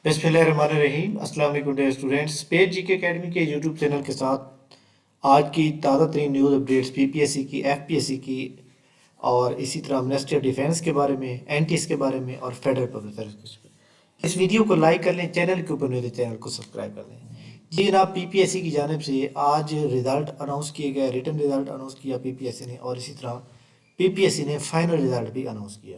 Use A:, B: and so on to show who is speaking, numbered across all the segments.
A: बिस्मिल्लाहिर्रहमानिर्रहीम। अस्सलाम वालेकुम dear students. Page GK academy के यूट्यूब चैनल के साथ आज की ताज़ा तरीन न्यूज़ अपडेट्स पीपीएससी की, एफपीएससी की और इसी तरह मिनिस्ट्री ऑफ डिफेंस के बारे में, एनटीएस के बारे में और फेडरल पब्लिक सर्विस के बारे में। इस वीडियो को लाइक कर लें, चैनल के ऊपर नहीं तो चैनल को सब्सक्राइब कर लें। जी जनाब, पीपीएससी की जानिब से आज रिज़ल्ट अनाउंस किए गए, रिटन रिज़ल्ट अनाउंस किया पीपीएससी ने, और इसी तरह पीपीएससी ने फाइनल रिज़ल्ट भी अनाउंस किया।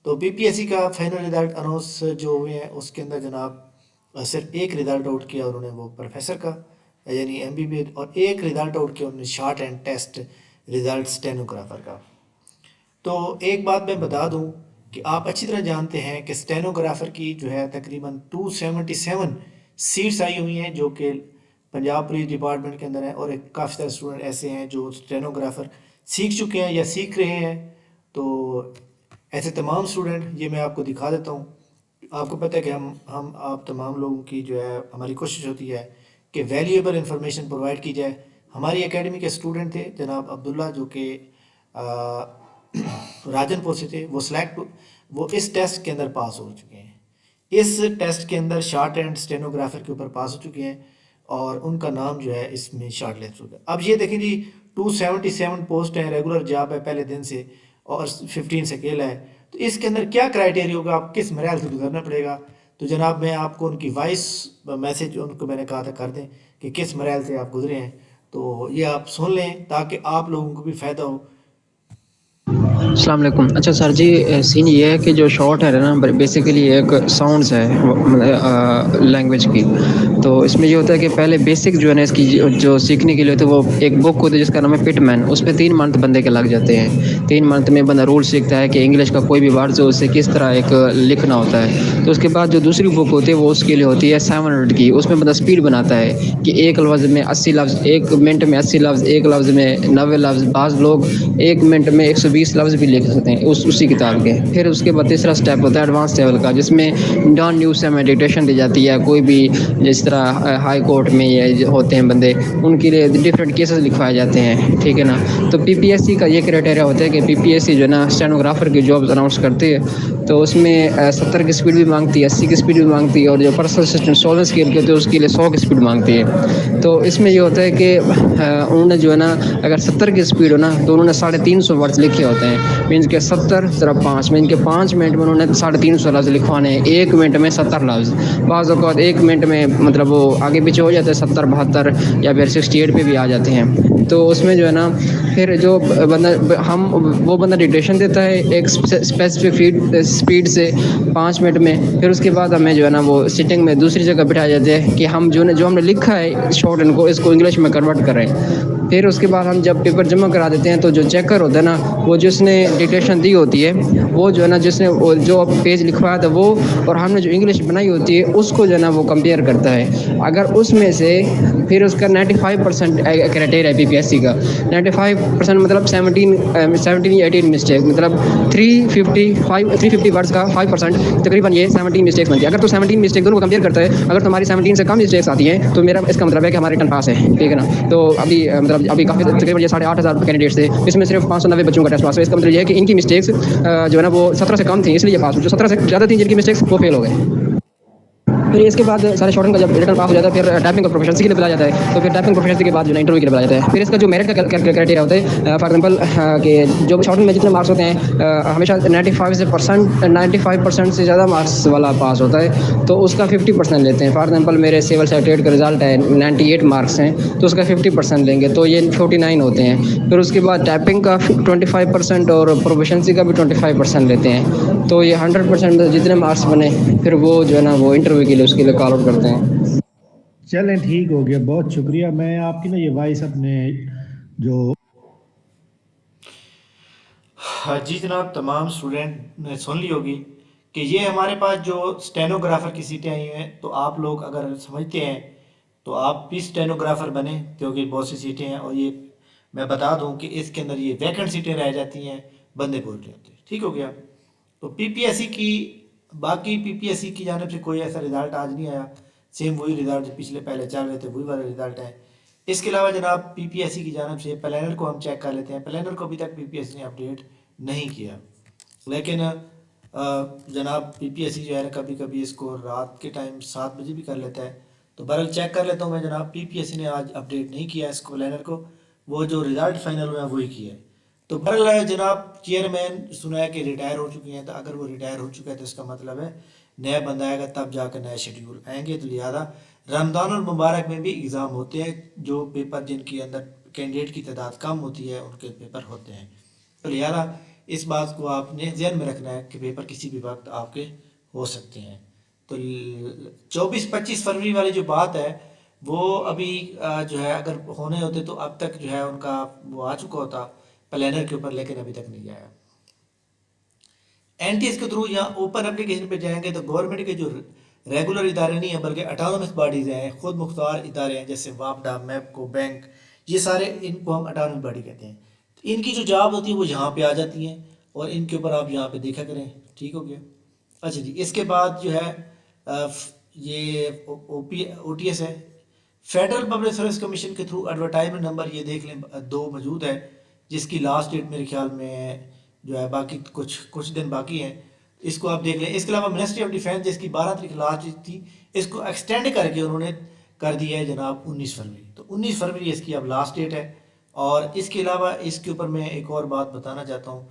A: तो पीपीएससी का फाइनल रिज़ल्ट अनाउंस जो हुए हैं उसके अंदर जनाब सिर्फ एक रिज़ल्ट आउट किया उन्होंने, वो प्रोफेसर का यानी एमबीबीएस, और एक रिज़ल्ट आउट किया उन्होंने shorthand test result stenographer का। तो एक बात मैं बता दूं कि आप अच्छी तरह जानते हैं कि स्टेनोग्राफर की जो है तकरीबन 277 सीट्स आई हुई हैं जो कि पंजाब पुलिस डिपार्टमेंट के अंदर है, और एक काफ़ी सारे स्टूडेंट ऐसे हैं जो स्टेनोग्राफर सीख चुके हैं या सीख रहे हैं। तो ऐसे तमाम स्टूडेंट, ये मैं आपको दिखा देता हूँ। आपको पता है कि हम आप तमाम लोगों की जो है हमारी कोशिश होती है कि वैल्यूएबल इंफॉर्मेशन प्रोवाइड की जाए। हमारी एकेडमी के स्टूडेंट थे जनाब अब्दुल्ला, जो कि राजनपुर से थे, वो इस टेस्ट के अंदर पास हो चुके हैं। इस टेस्ट के अंदर शॉर्ट एंड स्टेनोग्राफर के ऊपर पास हो चुके हैं और उनका नाम जो है इसमें शॉर्ट लिस्ट हो गया। अब ये देखें जी, 277 पोस्ट है, रेगुलर जॉब है पहले दिन से, और 15 स्केल है। तो इसके अंदर क्या क्राइटेरिया होगा, आप किस मरहल से गुजरना पड़ेगा। तो जनाब मैं आपको उनकी वॉइस मैसेज उनको मैंने कहा था कर दें कि किस मरहल से आप गुजरे हैं, तो ये आप सुन लें ताकि आप लोगों को भी फ़ायदा हो।
B: अस्सलाम वालेकुम। अच्छा सर जी, सीन ये है कि जो शॉर्ट है ना, बेसिकली एक साउंड्स है लैंग्वेज की। तो इसमें ये होता है कि पहले बेसिक जो है ना इसकी जो सीखने के लिए होते है, वो एक बुक होती है जिसका नाम है पिटमैन। उसमें 3 मंथ बंदे के लग जाते हैं। 3 मंथ में बंदा रूल सीखता है कि इंग्लिश का कोई भी वर्ड जो उसे किस तरह एक लिखना होता है। तो उसके बाद जो दूसरी बुक होती है वो उसके लिए होती है 700 की। उसमें बंदा स्पीड बनाता है कि एक लफ्ज़ में 80 लफ्ज़, 1 मिनट में 80 लफ्ज़, एक लफ्ज़ में 90 लफ्ज़। बाज़ लोग 1 मिनट में 120 लफ्ज़ भी लिख सकते हैं उसी किताब के। फिर उसके बाद तीसरा स्टेप होता है एडवांस लेवल का, जिसमें नॉन न्यूज़ से हमें डिक्टेशन दी जाती है। कोई भी जिस तरह हाई कोर्ट में ये होते हैं बंदे, उनके लिए डिफरेंट केसेस लिखवाए जाते हैं, ठीक है ना। तो पीपीएससी का ये क्राइटेरिया होता है कि पीपीएससी जो है ना स्टेनोग्राफर की जॉब्स अनाउंस करती है, तो उसमें 70 की स्पीड भी मांगती है, 80 की स्पीड भी मांगती है, और जो पर्सनल असिस्टेंट 16 स्केल के होते हैं उसके लिए 100 की स्पीड मांगती है। तो इसमें ये होता है कि उन्होंने जो है ना, अगर 70 की स्पीड हो ना तो उन्होंने 350 वर्ड्स लिखे होते हैं। मीन्स के 70 तरफ 5, मीन के 5 मिनट में उन्होंने 350 लफ्ज़ लिखवाने हैं। 1 मिनट में 70 लफ्ज़। बाज़ औक़ात 1 मिनट में मतलब वो आगे पीछे हो जाते हैं, 70, 72 या फिर 68 पे भी आ जाते हैं। तो उसमें जो है ना, फिर जो वो बंदा डिक्टेशन देता है एक स्पेसिफिक स्पीड से 5 मिनट में। फिर उसके बाद हमें जो है ना वो सिटिंग में दूसरी जगह बिठाया जाता है कि हम जो हमने लिखा है शॉर्ट इनको इसको इंग्लिश में कन्वर्ट करें। फिर उसके बाद हम जब पेपर जमा करा देते हैं तो जो चेकर होता है ना, वो जिसने डिक्टेशन दी होती है, वो जो है ना जिसने जो पेज लिखवाया था वो, और हमने जो इंग्लिश बनाई होती है उसको जो है ना वो कंपेयर करता है। अगर उसमें से फिर उसका 95% क्राइटेरिया है पीपीएससी का। 95% मतलब 17 या 18 मिस्टेक, मतलब 350 वर्ड्स का 5%, तकरीबन ये 17 मिस्टेक्स बनती है। अगर तो 17 मिस्टेक दोनों को कंपेयर करता है, अगर तुम्हारी 17 से कम मिस्टेक्स आती हैं तो मेरा इसका मतलब है कि हमारा रिटर्न पास है, ठीक है ना। तो अभी काफ़ी तकरीबन ये 8,500 कैंडिडेट्स थे, इसमें सिर्फ 590 बच्चों का टेस्ट पास है। इसका मतलब ये है कि इनकी मिस्टेक्स जो है ना वो 17 से कम थी, इसलिए पास। जो 17 से ज़्यादा थी जिनकी मिस्टेक्स, वो फेल हो गए। फिर इसके बाद सारे शॉर्टन का जब रिटर्न पास हो जाता है, फिर टाइपिंग और प्रोफिशिएंसी के लिए बुलाया जाता है। तो फिर टाइपिंग प्रोफिशिएंसी के बाद जो है इंटरव्यू के लिए बुलाया जाता है। फिर इसका जो मेरिट का क्राइटेरिया होता है, फॉर एग्जांपल कि जो शॉर्टन में जितने मार्क्स होते हैं, हमेशा 95% से ज़्यादा मार्क्स वाला पास होता है, तो उसका 50% लेते हैं। फॉर एग्जांपल मेरे सिविल सर्टिफिकेट का रिजल्ट है 98 मार्क्स हैं, तो उसका 50% लेंगे, तो ये 49 होते हैं। फिर उसके बाद टाइपिंग का 25% और प्रोफिशिएंसी का भी 25% लेते हैं। तो ये 100% जितने मार्क्स बने फिर वो जो है ना वो इंटरव्यू के लिए उसके लिए कॉल आउट करते हैं।
C: चलें, ठीक हो गया, बहुत शुक्रिया। मैं आपकी ना ये वॉइस अपने जो
A: जी जनाब, तमाम स्टूडेंट ने सुन ली होगी कि ये हमारे पास जो स्टेनोग्राफर की सीटें आई हैं। तो आप लोग अगर समझते हैं तो आप भी स्टेनोग्राफर बने, क्योंकि बहुत सी सीटें हैं, और ये मैं बता दूं कि इसके अंदर ये वैकेंट सीटें रह जाती हैं, बंदे पूरे नहीं होते। ठीक हो गया। तो पीपीएससी की, बाकी पीपीएससी की जानिब से कोई ऐसा रिजल्ट आज नहीं आया। सेम वही रिजल्ट जो पिछले पहले चल रहे थे वही वाला रिजल्ट है। इसके अलावा जनाब पीपीएससी की जानिब से प्लानर को हम चेक कर लेते हैं। प्लानर को अभी तक पीपीएससी ने अपडेट नहीं किया, लेकिन जनाब पीपीएससी जो है ना कभी कभी इसको रात के टाइम 7 बजे भी कर लेता है। तो बहरहाल चेक कर लेता हूँ मैं जनाब, पीपीएससी ने आज अपडेट नहीं किया है इसको प्लानर को, वो जो रिजल्ट फाइनल हुआ है वही किया है। तो बहरहाल जनाब चेयरमैन सुना है कि रिटायर हो चुके हैं, तो अगर वो रिटायर हो चुका है तो इसका मतलब है नया बंदा आएगा तब जाकर नए शेड्यूल आएंगे। तो लिहाजा रमज़ान और मुबारक में भी एग्ज़ाम होते हैं, जो पेपर जिनके अंदर कैंडिडेट की तादाद कम होती है उनके पेपर होते हैं। तो लिहाजा इस बात को आपने ध्यान में रखना है कि पेपर किसी भी वक्त आपके हो सकते हैं। तो 24-25 फरवरी वाली जो बात है वो अभी जो है अगर होने होते तो अब तक जो है उनका वो आ चुका होता प्लानर के ऊपर, लेकिन अभी तक नहीं आया। एनटीएस के थ्रू यहाँ ओपन एप्लीकेशन पे जाएंगे तो गवर्नमेंट के जो रेगुलर इदारे नहीं है बल्कि ऑटोनोमस बॉडीज हैं, खुद मुख्तार इदारे हैं, जैसे वापडा, मैपको, बैंक, ये सारे इनको हम ऑटोनोमस बॉडी कहते हैं। तो इनकी जो जॉब होती है वो यहाँ पे आ जाती हैं और इनके ऊपर आप यहाँ पे देखा करें। ठीक हो गया। अच्छा जी, इसके बाद जो है ये OTS है, फेडरल पब्लिक सर्विस कमीशन के थ्रू एडवर्टाइजमेंट नंबर ये देख लें 2 मौजूद है, जिसकी लास्ट डेट मेरे ख्याल में जो है बाकी कुछ दिन बाकी हैं, इसको आप देख लें। इसके अलावा मिनिस्ट्री ऑफ डिफेंस जिसकी 12 तारीख लास्ट डेट थी, इसको एक्सटेंड करके उन्होंने कर दिया है जनाब 19 फरवरी। तो 19 फरवरी इसकी अब लास्ट डेट है। और इसके अलावा इसके ऊपर मैं एक और बात बताना चाहता हूँ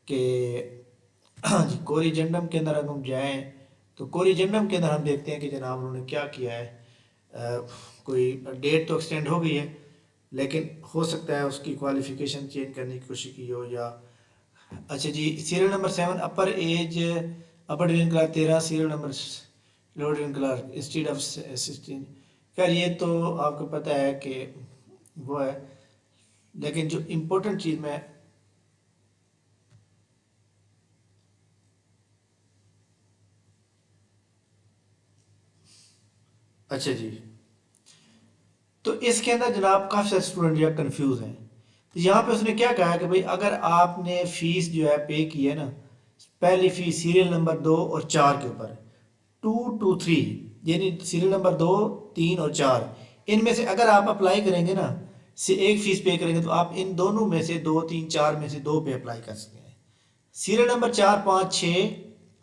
A: कि जी कोरिजेंडम के अंदर अगर हम जाएँ तो कोरिजेंडम के अंदर हम देखते हैं कि जनाब उन्होंने क्या किया है। कोई डेट तो एक्सटेंड हो गई है, लेकिन हो सकता है उसकी क्वालिफिकेशन चेंज करने की कोशिश की हो या अच्छा जी, serial number 7 upper as upper division class 13, serial number lower division class instead of 16। खैर ये तो आपको पता है कि वो है, लेकिन जो इम्पोर्टेंट चीज़ मैं अच्छा जी, तो इसके अंदर जनाब काफ़ी सारे स्टूडेंट जो है कन्फ्यूज़ हैं। तो यहाँ पे उसने क्या कहा कि भाई अगर आपने फ़ीस जो है पे की है ना, पहली फ़ीस सीरियल नंबर 2 और 4 के ऊपर 2 to 3, यानी सीरियल नंबर 2, 3 और 4, इनमें से अगर आप अप्लाई करेंगे ना, से एक फ़ीस पे करेंगे तो आप इन दोनों में से 2, 3, 4 में से 2 पे अप्लाई कर सकते हैं। सीरियल नंबर 4, 5, 6,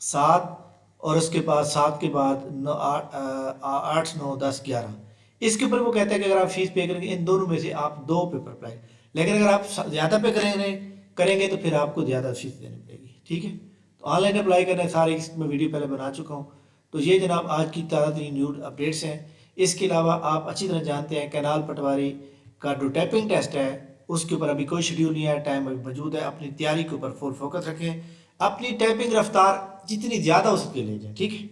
A: 7 और उसके बाद 7 के बाद 8, 9, 10, 11, इसके ऊपर वो कहता है कि अगर आप फीस पे करेंगे इन दोनों में से आप 2 पेपर अप्लाई, लेकिन अगर आप ज़्यादा पे करेंगे तो फिर आपको ज़्यादा फीस देनी पड़ेगी। ठीक है, तो ऑनलाइन अप्लाई करना है, सारी मैं वीडियो पहले बना चुका हूँ। तो ये जनाब आज की ताज़ा तरीन न्यूज़ अपडेट्स हैं। इसके अलावा आप अच्छी तरह जानते हैं कैनाल पटवारी का जो टाइपिंग टेस्ट है उसके ऊपर अभी कोई शेड्यूल नहीं है, टाइम अभी मौजूद है। अपनी तैयारी के ऊपर फुल फोकस रखें, अपनी टाइपिंग रफ्तार जितनी ज़्यादा हो सके ले जाएं। ठीक है।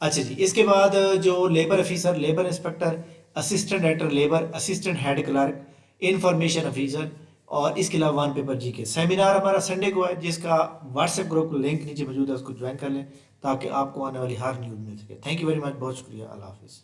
A: अच्छा जी, इसके बाद जो labour officer, labour inspector, assistant director labour, assistant head clerk, information officer और इसके अलावा 1 पेपर जी के सेमिनार हमारा संडे को है, जिसका व्हाट्सएप ग्रुप लिंक नीचे मौजूद है, उसको ज्वाइन कर लें ताकि आपको आने वाली हर न्यूज़ मिल सके। थैंक यू वेरी मच, बहुत शुक्रिया, अल्लाह हाफिज़।